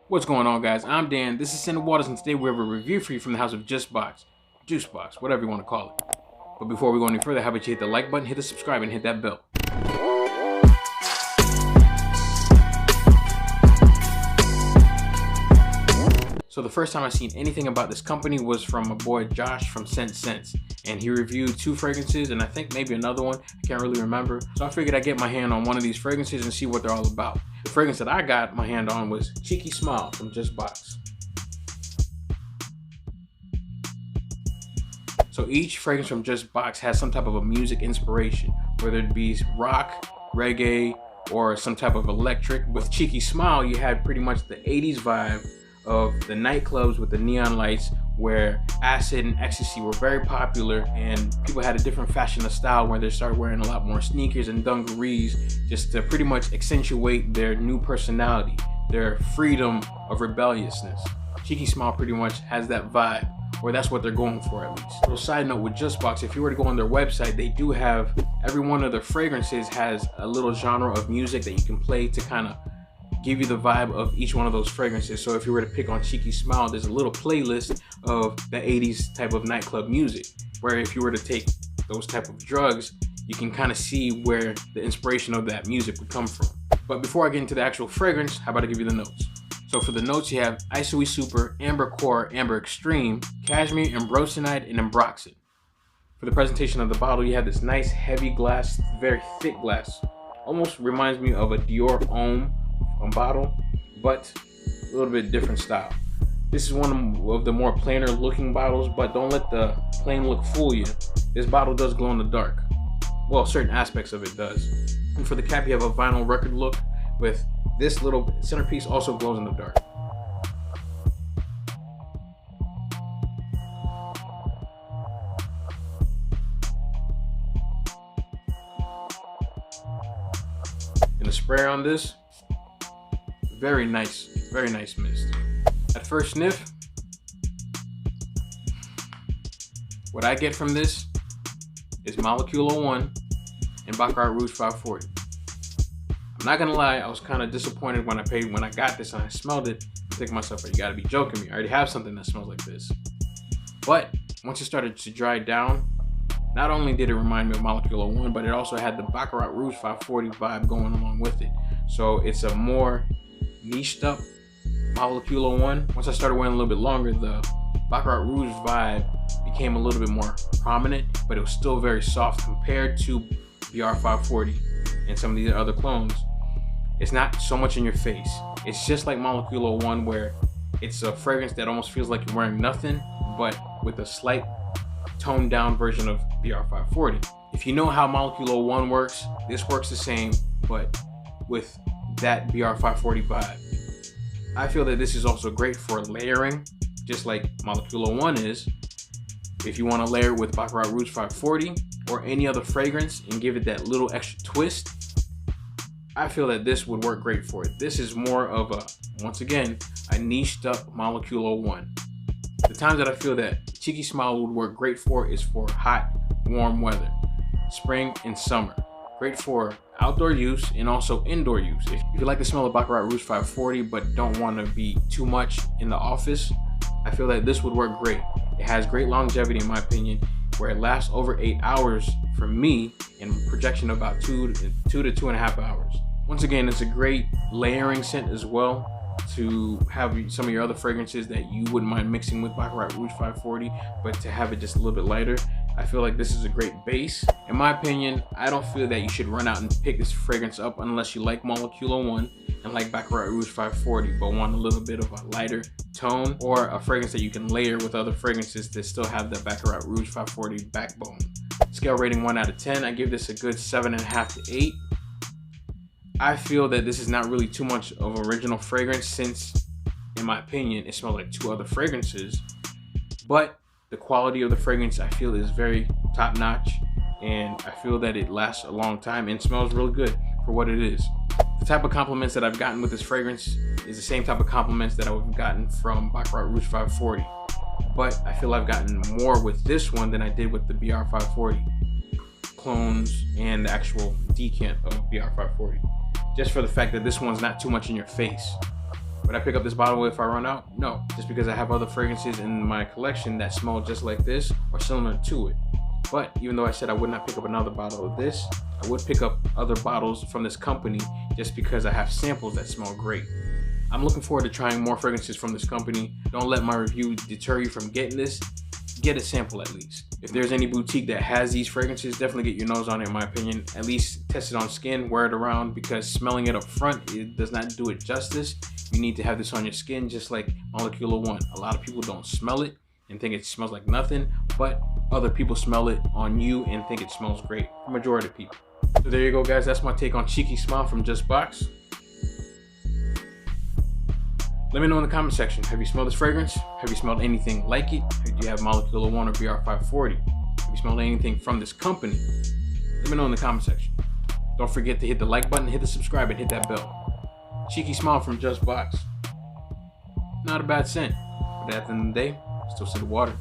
What's going on, guys? I'm Dan. This is Sandra Waters, and today we have a review for you from the house of Jusbox, Juicebox, whatever you want to call it. But before we go any further, how about you hit the like button, hit the subscribe, and hit that bell. So the first time I seen anything about this company was from my boy Josh from Sense, and he reviewed 2 fragrances and I think maybe another one. I can't really remember. So I figured I'd get my hand on one of these fragrances and see what they're all about. The fragrance that I got my hand on was Cheeky Smile from Jusbox. So each fragrance from Jusbox has some type of a music inspiration, whether it be rock, reggae, or some type of electric. With Cheeky Smile, you had pretty much the 80s vibe of the nightclubs with the neon lights, where acid and ecstasy were very popular, and people had a different fashion of style where they started wearing a lot more sneakers and dungarees just to pretty much accentuate their new personality, their freedom of rebelliousness. Cheeky Smile pretty much has that vibe, or that's what they're going for at least. Little side note with Jusbox, if you were to go on their website, they do have, every one of their fragrances has a little genre of music that you can play to kind of give you the vibe of each one of those fragrances. So if you were to pick on Cheeky Smile, there's a little playlist of the 80s type of nightclub music, where if you were to take those type of drugs, you can kind of see where the inspiration of that music would come from. But before I get into the actual fragrance, how about I give you the notes? So for the notes, you have Isoe Super, Amber Core, Amber Extreme, Cashmere, Ambrosinite, and Ambroxan. For the presentation of the bottle, you have this nice heavy glass, very thick glass. Almost reminds me of a Dior Homme bottle, but a little bit different style. This is one of the more plainer looking bottles, but don't let the plain look fool you. This bottle does glow in the dark. Well, certain aspects of it does. And for the cap, you have a vinyl record look with this little centerpiece also glows in the dark. And the sprayer on this, very nice mist. At first sniff, what I get from this is Molecule 01 and Baccarat Rouge 540. I'm not gonna lie, I was kind of disappointed when I got this and I smelled it. I'm thinking to myself, you gotta be joking me. I already have something that smells like this. But once it started to dry down, not only did it remind me of Molecule 01, but it also had the Baccarat Rouge 540 vibe going along with it. So it's a more niched up Molecule 01. Once I started wearing a little bit longer, the Baccarat Rouge vibe became a little bit more prominent, but it was still very soft compared to BR 540 and some of these other clones. It's not so much in your face. It's just like Molecule 01, where it's a fragrance that almost feels like you're wearing nothing, but with a slight toned down version of BR 540. If you know how Molecule 01 works, this works the same, but with that BR 540 vibe. I feel that this is also great for layering, just like Molecule 01 is. If you want to layer it with Baccarat Rouge 540 or any other fragrance and give it that little extra twist, I feel that this would work great for it. This is more of a, once again, a niched up Molecule 01. The times that I feel that Cheeky Smile would work great for is for hot, warm weather, spring and summer. Great for outdoor use and also indoor use. If you like the smell of Baccarat Rouge 540 but don't want to be too much in the office, I feel that this would work great. It has great longevity in my opinion, where it lasts over 8 hours for me and projection of about 2 to 2.5 hours. Once again, it's a great layering scent as well, to have some of your other fragrances that you wouldn't mind mixing with Baccarat Rouge 540, but to have it just a little bit lighter. I feel like this is a great base. In my opinion, I don't feel that you should run out and pick this fragrance up unless you like Molecule 01 and like Baccarat Rouge 540, but want a little bit of a lighter tone, or a fragrance that you can layer with other fragrances that still have the Baccarat Rouge 540 backbone. Scale rating 1 out of 10, I give this a good 7.5 to 8. I feel that this is not really too much of original fragrance, since, in my opinion, it smells like 2 other fragrances, but the quality of the fragrance I feel is very top notch, and I feel that it lasts a long time and smells really good for what it is. The type of compliments that I've gotten with this fragrance is the same type of compliments that I've gotten from Baccarat Rouge 540, but I feel I've gotten more with this one than I did with the BR 540 clones and the actual decant of BR 540. Just for the fact that this one's not too much in your face. Would I pick up this bottle if I run out? No, just because I have other fragrances in my collection that smell just like this or similar to it. But even though I said I would not pick up another bottle of this, I would pick up other bottles from this company just because I have samples that smell great. I'm looking forward to trying more fragrances from this company. Don't let my review deter you from getting this. Get a sample at least. If there's any boutique that has these fragrances, definitely get your nose on it in my opinion. At least test it on skin, wear it around, because smelling it up front, it does not do it justice. You need to have this on your skin just like Molecular One. A lot of people don't smell it and think it smells like nothing, but other people smell it on you and think it smells great. The majority of people. So there you go, guys. That's my take on Cheeky Smile from Jusbox. Let me know in the comment section. Have you smelled this fragrance? Have you smelled anything like it? Do you have Molecular One or BR540? Have you smelled anything from this company? Let me know in the comment section. Don't forget to hit the like button, hit the subscribe, and hit that bell. Cheeky Smile from Jusbox. Not a bad scent, but at the end of the day, still scent of water.